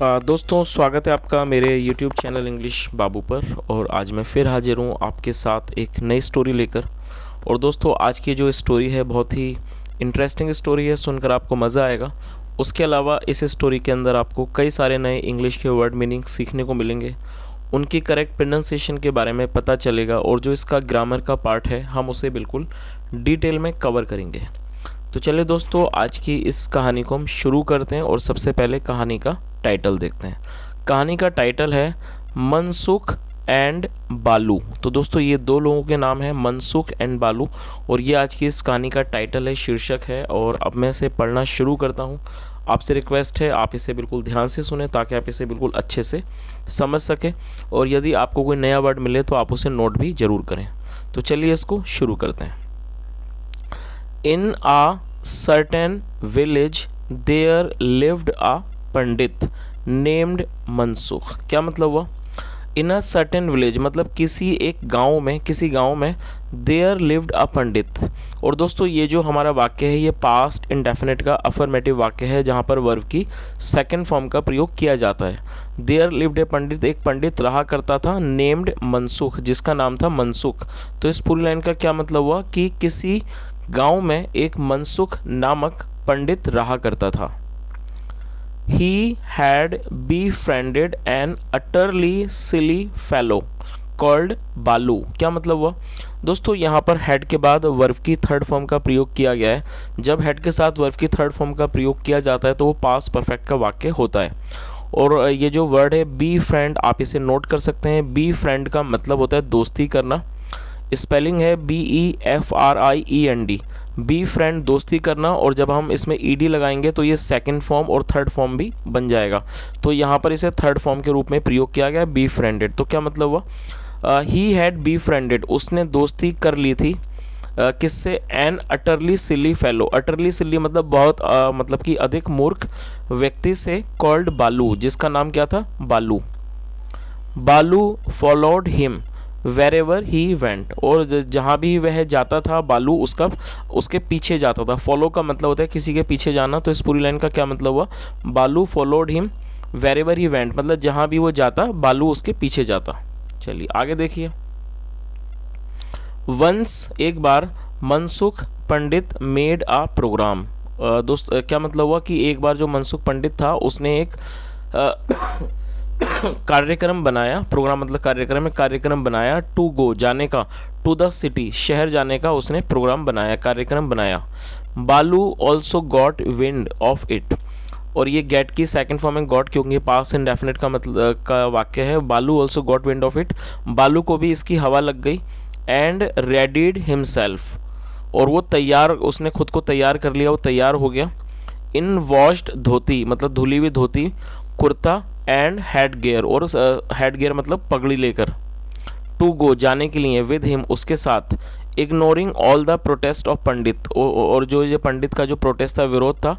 दोस्तों, स्वागत है आपका मेरे YouTube चैनल इंग्लिश बाबू पर। और आज मैं फिर हाजिर हूँ आपके साथ एक नई स्टोरी लेकर। और दोस्तों, आज की जो स्टोरी है बहुत ही इंटरेस्टिंग स्टोरी है, सुनकर आपको मज़ा आएगा। उसके अलावा इस स्टोरी के अंदर आपको कई सारे नए इंग्लिश के वर्ड मीनिंग सीखने को मिलेंगे, उनकी करेक्ट प्रोनाउंसिएशन के बारे में पता चलेगा, और जो इसका ग्रामर का पार्ट है हम उसे बिल्कुल डिटेल में कवर करेंगे। तो चलिए दोस्तों, आज की इस कहानी को हम शुरू करते हैं और सबसे पहले कहानी का टाइटल देखते हैं। कहानी का टाइटल है मनसुख एंड बालू। तो दोस्तों, ये दो लोगों के नाम हैं, मनसुख एंड बालू, और ये आज की इस कहानी का टाइटल है, शीर्षक है। और अब मैं इसे पढ़ना शुरू करता हूँ। आपसे रिक्वेस्ट है आप इसे बिल्कुल ध्यान से सुने ताकि आप इसे बिल्कुल अच्छे से समझ सकें, और यदि आपको कोई नया वर्ड मिले तो आप उसे नोट भी ज़रूर करें। तो चलिए इसको शुरू करते हैं। In a certain village there lived a Pandit named Mansukh. क्या मतलब हुआ? इन अ सर्टेन विलेज मतलब किसी एक गांव में, किसी गांव में देयर लिव्ड अ पंडित। और दोस्तों, ये जो हमारा वाक्य है ये पास्ट इंडेफिनिट का अफर्मेटिव वाक्य है, जहां पर वर्ब की सेकंड फॉर्म का प्रयोग किया जाता है। देयर लिव्ड ए पंडित, एक पंडित रहा करता था, नेम्ड मनसुख, जिसका नाम था मनसुख। तो इस पूरी लाइन का क्या मतलब हुआ कि किसी गांव में एक मनसुख नामक पंडित रहा करता था। He had befriended an utterly silly fellow called बालू। क्या मतलब हुआ? दोस्तों, यहाँ पर हैड के बाद वर्ब की थर्ड फॉर्म का प्रयोग किया गया है। जब हैड के साथ वर्ब की थर्ड फॉर्म का प्रयोग किया जाता है तो वो पास्ट परफेक्ट का वाक्य होता है। और ये जो वर्ड है बी फ्रेंड, आप इसे नोट कर सकते हैं। बी फ्रेंड का मतलब होता है दोस्ती करना। स्पेलिंग है BEFRIEND, बी फ्रेंड, दोस्ती करना। और जब हम इसमें ED लगाएंगे तो ये सेकंड फॉर्म और थर्ड फॉर्म भी बन जाएगा। तो यहाँ पर इसे थर्ड फॉर्म के रूप में प्रयोग किया गया, बी फ्रेंडेड। तो क्या मतलब हुआ? ही हैड बी फ्रेंडेड, उसने दोस्ती कर ली थी। किससे? एन अटरली सिली फेलो। अटरली सिली मतलब बहुत मतलब कि अधिक मूर्ख व्यक्ति से, कॉल्ड बालू, जिसका नाम क्या था? बालू। बालू followed him wherever he went, और जहाँ भी वह जाता था बालू उसके पीछे जाता था। फॉलो का मतलब होता है किसी के पीछे जाना। तो इस पूरी लाइन का क्या मतलब हुआ? बालू followed him wherever he went, मतलब जहाँ भी वो जाता बालू उसके पीछे जाता। चलिए आगे देखिए। वंस, एक बार, मनसुख पंडित मेड आ प्रोग्राम। दोस्त, क्या मतलब हुआ कि एक बार जो मनसुख पंडित था उसने एक कार्यक्रम बनाया। प्रोग्राम मतलब कार्यक्रम है, कार्यक्रम बनाया। टू गो, जाने का, टू द सिटी, शहर जाने का उसने प्रोग्राम बनाया, कार्यक्रम बनाया। बालू also got wind of it, और ये गेट की सेकंड फॉर्म में गॉट, क्योंकि पास्ट इंडेफिनिट का मतलब का वाक्य है। बालू also got wind of it, बालू को भी इसकी हवा लग गई। एंड रेडीड हिमसेल्फ, और वो तैयार, उसने खुद को तैयार कर लिया, वो तैयार हो गया। इन वॉश्ड, धोती मतलब धुली हुई धोती, कुर्ता, एंड हेड गियर, और हेड गियर मतलब पगड़ी लेकर। टू गो, जाने के लिए, विद हिम, उसके साथ। Ignoring all the protest of Pandit, और जो ये पंडित का जो प्रोटेस्ट था, विरोध था,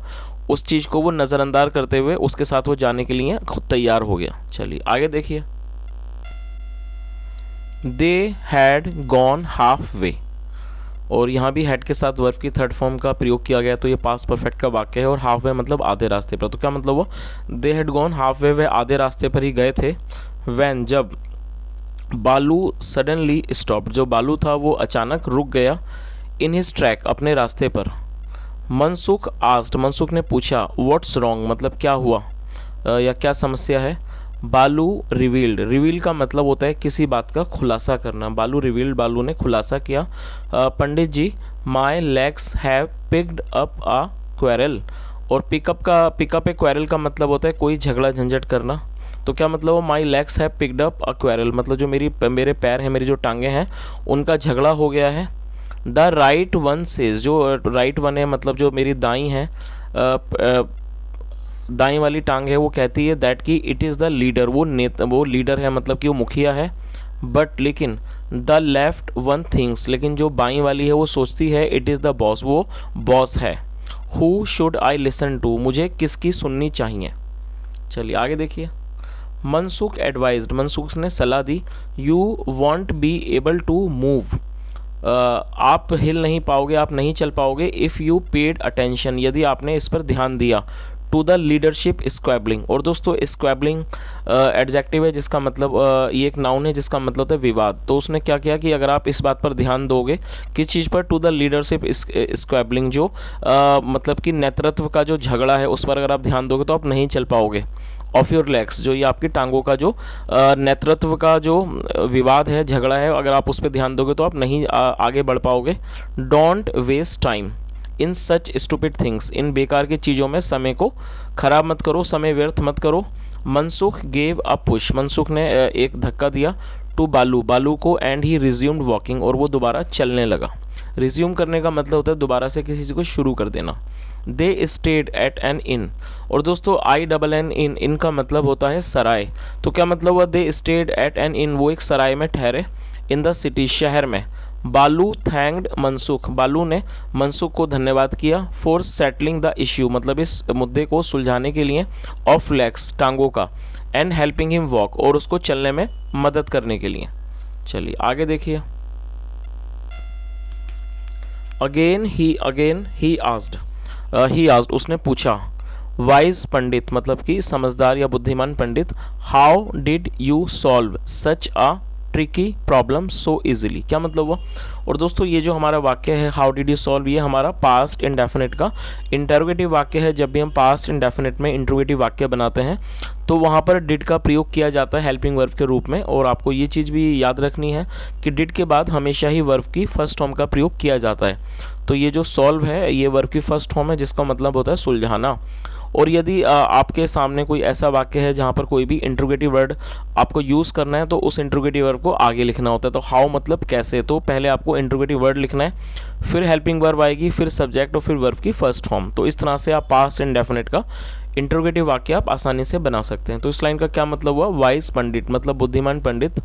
उस चीज़ को वो नज़रअंदाज करते हुए उसके साथ वो जाने के लिए खुद तैयार हो गया। चलिए आगे देखिए। दे हैड गॉन हाफ वे, और यहाँ भी हेड के साथ वर्ब की थर्ड फॉर्म का प्रयोग किया गया। तो ये पास्ट परफेक्ट का वाक्य है, और हाफ वे मतलब आधे रास्ते पर। तो क्या मतलब हुआ? They had gone half way, वे आधे रास्ते पर ही गए थे। वैन, जब, बालू सडनली स्टॉप, जो बालू था वो अचानक रुक गया। इन हिज ट्रैक, अपने रास्ते पर। मनसुख आस्क्ड, मनसुख ने पूछा। व्हाट्स रॉन्ग मतलब क्या हुआ या क्या समस्या है? बालू रिवील्ड, रिवील का मतलब होता है किसी बात का खुलासा करना। बालू रिवील्ड, बालू ने खुलासा किया। Pandit ji, my legs have picked up a quarrel, और पिकअप ए क्वेरल का मतलब होता है कोई झगड़ा झंझट करना। तो क्या मतलब? माई legs have picked up a quarrel मतलब जो मेरे पैर हैं, मेरी जो टांगें हैं, उनका झगड़ा हो गया है। द राइट वन सेज, जो राइट वन है मतलब जो मेरी दाई हैं, दाई वाली टांग है, वो कहती है दैट कि इट इज़ द लीडर, वो लीडर है मतलब कि वो मुखिया है। बट लेकिन द लेफ्ट वन थिंग्स, लेकिन जो बाई वाली है वो सोचती है इट इज़ द बॉस, वो बॉस है। Who should I listen to, मुझे किसकी सुननी चाहिए? चलिए आगे देखिए। मनसुख एडवाइज्ड, मनसुख ने सलाह दी। You won't be able to move, आप हिल नहीं पाओगे, आप नहीं चल पाओगे। इफ़ यू पेड अटेंशन, यदि आपने इस पर ध्यान दिया। To the leadership squabbling. और दोस्तों स्क्वैबलिंग एडजेक्टिव है जिसका मतलब ये एक नाउन है जिसका मतलब होता है विवाद। तो उसने क्या किया कि अगर आप इस बात पर ध्यान दोगे, किस चीज़ पर, टू द लीडरशिप स्क्वैबलिंग, जो मतलब कि नेतृत्व का जो झगड़ा है उस पर अगर आप ध्यान दोगे तो आप नहीं चल पाओगे। ऑफ योर लेग्स, जो ये आपकी टांगों का जो नेतृत्व का जो विवाद है, झगड़ा है, अगर आप उस पर ध्यान दोगे तो आप नहीं आगे बढ़ पाओगे। Don't waste time in such stupid things, इन बेकार की चीज़ों में समय को खराब मत करो, समय व्यर्थ मत करो। Mansukh gave a push, Mansukh ने एक धक्का दिया टू बालू, बालू को, एंड ही रिज्यूम्ड वॉकिंग, और वो दोबारा चलने लगा। रिज्यूम करने का मतलब होता है दोबारा से किसी चीज़ को शुरू कर देना। दे स्टेड एट एन इन, और दोस्तों INN इन, इन का मतलब होता है सराय। तो क्या मतलब हुआ, दे स्टेड एट एन इन, वो एक सराय में ठहरे, इन द सिटी, शहर में। बालू थैंक्ड मनसुख, बालू ने मनसुख को धन्यवाद किया। फॉर सेटलिंग द इश्यू, मतलब इस मुद्दे को सुलझाने के लिए, ऑफ लेग्स, टांगों का, एंड हेल्पिंग हिम वॉक, और उसको चलने में मदद करने के लिए। चलिए आगे देखिए। अगेन ही आस्क्ड, उसने पूछा। वाइज पंडित, मतलब कि समझदार या बुद्धिमान Pandit. How did you solve such a tricky problem so easily, क्या मतलब हुआ। और दोस्तों ये जो हमारा वाक्य है हाउ डिड यू सॉल्व, ये हमारा पास्ट इंडेफिनिट का इंटरोगेटिव वाक्य है। जब भी हम पास्ट इंडेफिनिट में इंटरोगेटिव वाक्य बनाते हैं तो वहाँ पर डिड का प्रयोग किया जाता है हेल्पिंग वर्ब के रूप में। और आपको ये चीज़ भी याद रखनी है कि डिड के बाद हमेशा ही वर्ब की फर्स्ट फॉर्म का प्रयोग किया जाता है। तो ये जो सॉल्व है ये वर्ब की फर्स्ट फॉर्म है जिसका मतलब होता है सुलझाना। और यदि आपके सामने कोई ऐसा वाक्य है जहाँ पर कोई भी इंट्रोगेटिव वर्ड आपको यूज़ करना है तो उस इंट्रोगेटिव वर्ब को आगे लिखना होता है। तो हाउ मतलब कैसे, तो पहले आपको इंट्रोगेटिव वर्ड लिखना है, फिर हेल्पिंग वर्ब आएगी, फिर सब्जेक्ट और फिर वर्ब की फर्स्ट फॉर्म। तो इस तरह से आप पास्ट इंडेफिनिट का इंट्रोगेटिव वाक्य आप आसानी से बना सकते हैं। तो इस लाइन का क्या मतलब हुआ, वाइज पंडित मतलब बुद्धिमान Pandit.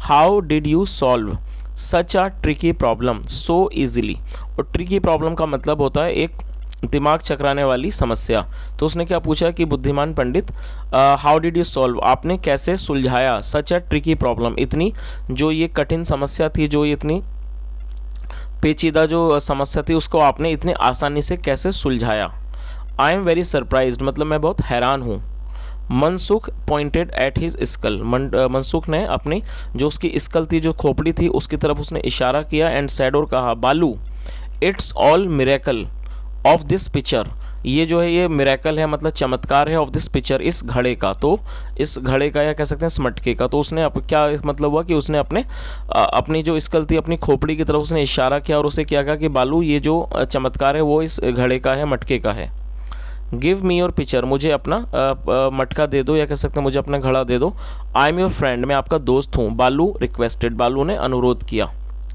How did you solve such a tricky problem so easily, और ट्रिकी प्रॉब्लम का मतलब होता है एक दिमाग चकराने वाली समस्या। तो उसने क्या पूछा कि बुद्धिमान Pandit how did you solve, आपने कैसे सुलझाया, सच अ ट्रिकी प्रॉब्लम, इतनी जो ये कठिन समस्या थी, जो इतनी पेचीदा जो समस्या थी उसको आपने इतनी आसानी से कैसे सुलझाया। आई एम वेरी सरप्राइज्ड मतलब मैं बहुत हैरान हूँ। Mansukh pointed at his skull, Mansukh ने अपनी जो उसकी स्कल थी, जो खोपड़ी थी, उसकी तरफ उसने इशारा किया। एंड सैड, और कहा, बालू it's all miracle of this picture, ये जो है ये मिरेकल है मतलब चमत्कार है, ऑफ दिस पिक्चर, इस घड़े का। तो इस घड़े का या कह सकते हैं इस मटके का। तो उसने क्या मतलब हुआ कि उसने अपनी जो स्कल थी, अपनी खोपड़ी की तरफ उसने इशारा किया और उसे क्या कहा कि बालू ये जो चमत्कार है वो इस घड़े का है, मटके का है। गिव मी योर पिक्चर, मुझे अपना मटका दे दो या कह सकते हैं मुझे अपना घड़ा दे दो। आई एम योर फ्रेंड, मैं आपका दोस्त हूँ। बालू रिक्वेस्टेड, बालू ने अनुरोध किया।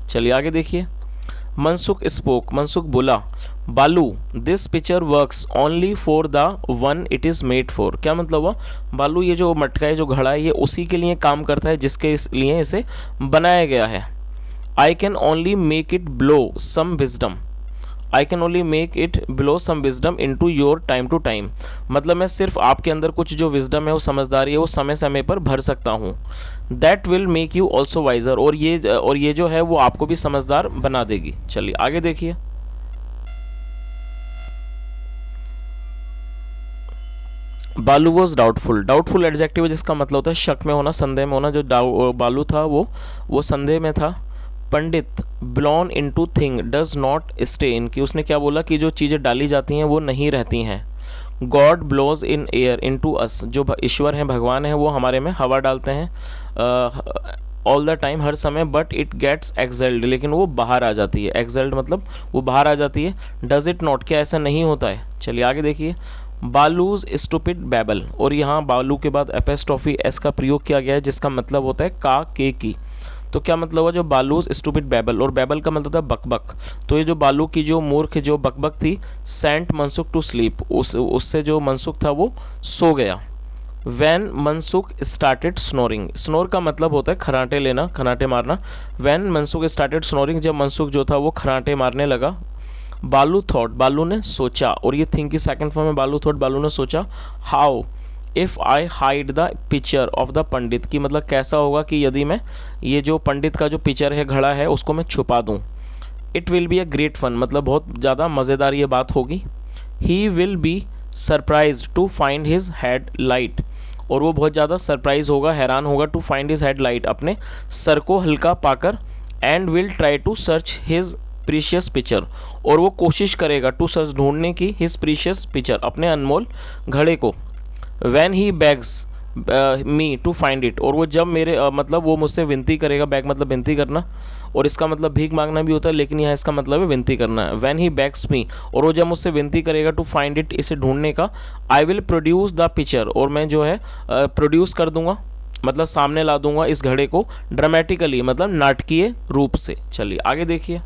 चलिए आगे देखिए। मनसुख स्पोक, मनसुख बोला। बालू this picture works only for the one it is made for, क्या मतलब हुआ, बालू ये जो मटका है, जो घड़ा है, ये उसी के लिए काम करता है जिसके लिए इसे बनाया गया है। I can only make it blow some wisdom, I can only make it blow some wisdom in to your time to time, मतलब मैं सिर्फ आपके अंदर कुछ जो विजडम है, वो समझदारी है, वो समय समय पर भर सकता हूँ। That will make you also wiser, और ये जो है वो आपको भी समझदार बना देगी। चलिए आगे देखिए। बालू वॉज डाउटफुल, डाउटफुल एडजेक्टिव जिसका मतलब होता है शक में होना, संदेह में होना। जो बालू था वो संदेह में था। Pandit blown into thing does not stay in, कि उसने क्या बोला कि जो चीज़ें डाली जाती हैं वो नहीं रहती हैं। God blows in air into us, जो ईश्वर हैं, भगवान हैं, वो हमारे में हवा डालते हैं ऑल द टाइम, हर समय। बट इट गेट्स एक्सेल्ड, लेकिन वो बाहर आ जाती है। एक्सेल्ड मतलब वो बाहर आ जाती है। डज इट नॉट, क्या ऐसा नहीं होता है। चलिए आगे देखिए। बालूज स्टूपिड बैबल, और यहाँ बालू के बाद एपेस्ट्रॉफी एस का प्रयोग किया गया है जिसका मतलब होता है का के की। तो क्या मतलब हुआ, जो बालूज स्टूपिड बैबल, और बैबल का मतलब था बकबक। तो ये जो बालू की जो मूर्ख जो बकबक थी, सेंट मनसुख टू स्लीप, उससे जो मनसुख था वो सो गया। When Mansukh started snoring, snore का मतलब होता है खराटे लेना, खराटे मारना। वैन मनसुख स्टार्टेड स्नोरिंग, जब मनसुख जो था वो खराटे मारने लगा। बालू थॉट, बालू ने सोचा, और ये थिंक की सेकंड फॉर्म में बालू थॉट, बालू ने सोचा। How if I hide the picture of the Pandit, की मतलब कैसा होगा कि यदि मैं ये जो पंडित का जो पिक्चर है, घड़ा है, उसको मैं छुपा दूँ। It will be a great fun, मतलब बहुत ज़्यादा मज़ेदार ये बात होगी। He will be surprised to find his head light, और वो बहुत ज़्यादा सरप्राइज होगा, हैरान होगा, to find his head light, अपने सर को हल्का पाकर, and will try to search his precious pitcher, और वो कोशिश करेगा टू सर्च ढूंढने की हिज प्रीशियस पिक्चर, अपने अनमोल घड़े को, when he begs me to find it, और वो जब मेरे मतलब वो मुझसे विनती करेगा, बैग मतलब विनती करना, और इसका मतलब भीख मांगना भी होता है, लेकिन यहाँ इसका मतलब है विनती करना है। व्हेन ही बैग्स मी, और वो जब मुझसे विनती करेगा टू फाइंड इट, इसे ढूंढने का, I will produce the picture, और मैं जो है प्रोड्यूस कर दूंगा, मतलब सामने ला दूंगा इस घड़े को, ड्रामेटिकली मतलब नाटकीय रूप से। चलिए आगे देखिए।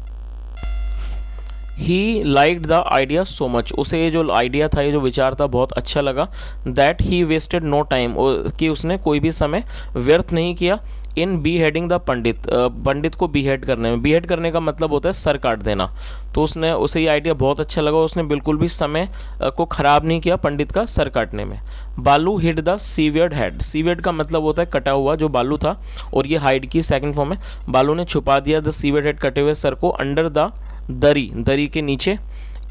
He liked the idea so much, उसे ये जो आइडिया था, ये जो विचार था बहुत अच्छा लगा, that he wasted no time, कि उसने कोई भी समय व्यर्थ नहीं किया, in beheading the pandit, पंडित को बी हेड करने में। बी हेड करने का मतलब होता है सर काट देना, तो उसे ये आइडिया बहुत अच्छा लगा, उसने बिल्कुल भी समय को ख़राब नहीं किया पंडित का सर काटने में। बालू हिड द सीवियर्ड हेड, सीवियर्ड का मतलब होता है कटा हुआ, जो बालू था, और ये हाइड की सेकंड फॉर्म है। बालू ने छुपा दिया द सीवियर्ड हेड, कटे हुए सर को, अंडर द दरी, दरी के नीचे,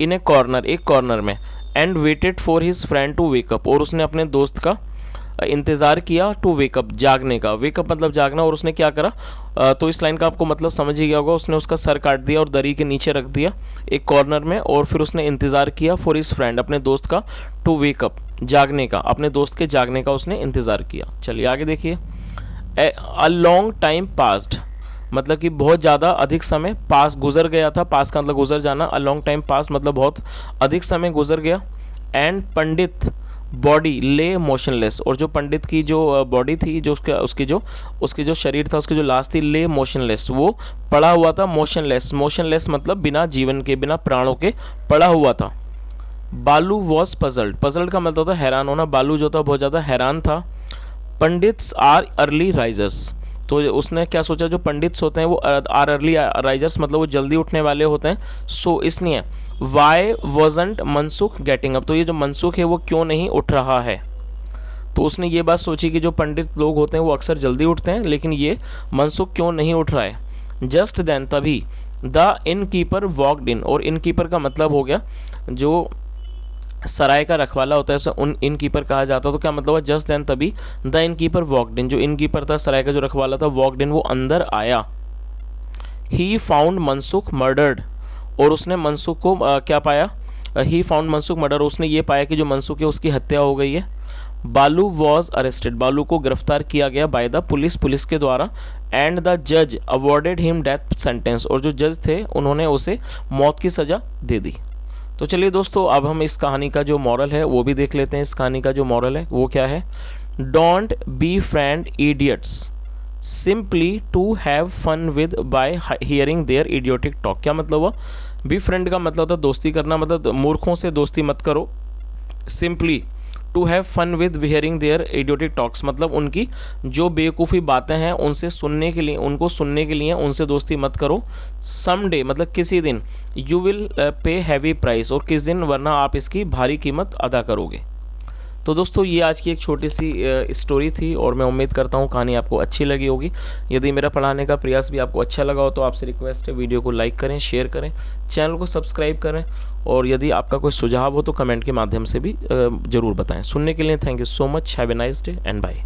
इन ए कॉर्नर, एक कॉर्नर में, and waited for his friend to wake up, और उसने अपने दोस्त का इंतज़ार किया, टू वेकअप, जागने का, वेकअप मतलब जागना, और उसने क्या करा, तो इस लाइन का आपको मतलब समझ ही गया होगा, उसने उसका सर काट दिया और दरी के नीचे रख दिया एक कॉर्नर में, और फिर उसने इंतज़ार किया फॉर हिज फ्रेंड, अपने दोस्त का, टू वेकअप, जागने का, अपने दोस्त के जागने का उसने इंतज़ार किया। चलिए आगे देखिए। अ लॉन्ग टाइम पास्ड, मतलब कि बहुत ज़्यादा अधिक समय पास गुजर गया था, पास का मतलब गुजर जाना, अ लॉन्ग टाइम पास मतलब बहुत अधिक समय गुजर गया, एंड पंडित बॉडी ले मोशनलेस, और जो पंडित की जो बॉडी थी, जो उसकी जो शरीर था, उसकी जो लाश थी, ले मोशनलेस, वो पड़ा हुआ था, मोशनलेस, मोशनलेस मतलब बिना जीवन के, बिना प्राणों के पड़ा हुआ था। बालू वॉज पजल्ड, पजल्ड का मतलब होता है हैरान होना, बालू जो था बहुत ज़्यादा हैरान था। पंडित्स आर अर्ली राइजर्स, तो उसने क्या सोचा, जो पंडित्स होते हैं वो आर अर्ली राइजर्स मतलब वो जल्दी उठने वाले होते हैं, सो इसलिए why wasn't Mansukh getting up, तो ये जो मनसुख है वो क्यों नहीं उठ रहा है। तो उसने ये बात सोची कि जो पंडित लोग होते हैं वो अक्सर जल्दी उठते हैं, लेकिन ये मनसुख क्यों नहीं उठ रहा है। जस्ट देन, तभी, the in keeper walked in, और इन कीपर का मतलब हो गया जो सराय का रखवाला होता है, उसे उन इन कीपर कहा जाता है। तो क्या मतलब हुआ, जस्ट देन, तभी, the in keeper walked in, जो इन कीपर था, सराय का जो रखवाला था, वॉकड इन, वो अंदर आया। ही फाउंड मनसुख मर्डर्ड, और उसने मनसुख को क्या पाया, ही फाउंड मनसुख मर्डर, उसने ये पाया कि जो मनसुख है उसकी हत्या हो गई है। बालू वॉज अरेस्टेड, बालू को गिरफ्तार किया गया बाय द पुलिस, पुलिस के द्वारा, एंड द जज अवॉर्डेड हिम डेथ सेंटेंस, और जो जज थे उन्होंने उसे मौत की सज़ा दे दी। तो चलिए दोस्तों, अब हम इस कहानी का जो मॉरल है वो भी देख लेते हैं। इस कहानी का जो मॉरल है वो क्या है, don't be friend idiots simply to have fun with by hearing their idiotic talk. क्या मतलब हुआ, बी फ्रेंड का मतलब होता है दोस्ती करना, मतलब मूर्खों से दोस्ती मत करो। Simply to have fun with hearing their idiotic talks, मतलब उनकी जो बेवकूफ़ी बातें हैं उनसे सुनने के लिए, उनको सुनने के लिए उनसे दोस्ती मत करो। समडे मतलब किसी दिन, you will pay heavy price, और किस दिन, वरना आप इसकी भारी कीमत अदा करोगे। तो दोस्तों ये आज की एक छोटी सी स्टोरी थी, और मैं उम्मीद करता हूँ कहानी आपको अच्छी लगी होगी। यदि मेरा पढ़ाने का प्रयास भी आपको अच्छा लगा हो तो आपसे रिक्वेस्ट है, वीडियो को लाइक करें, शेयर करें, चैनल को सब्सक्राइब करें, और यदि आपका कोई सुझाव हो तो कमेंट के माध्यम से भी ज़रूर बताएं। सुनने के लिए thank you so much, have a nice day and bye.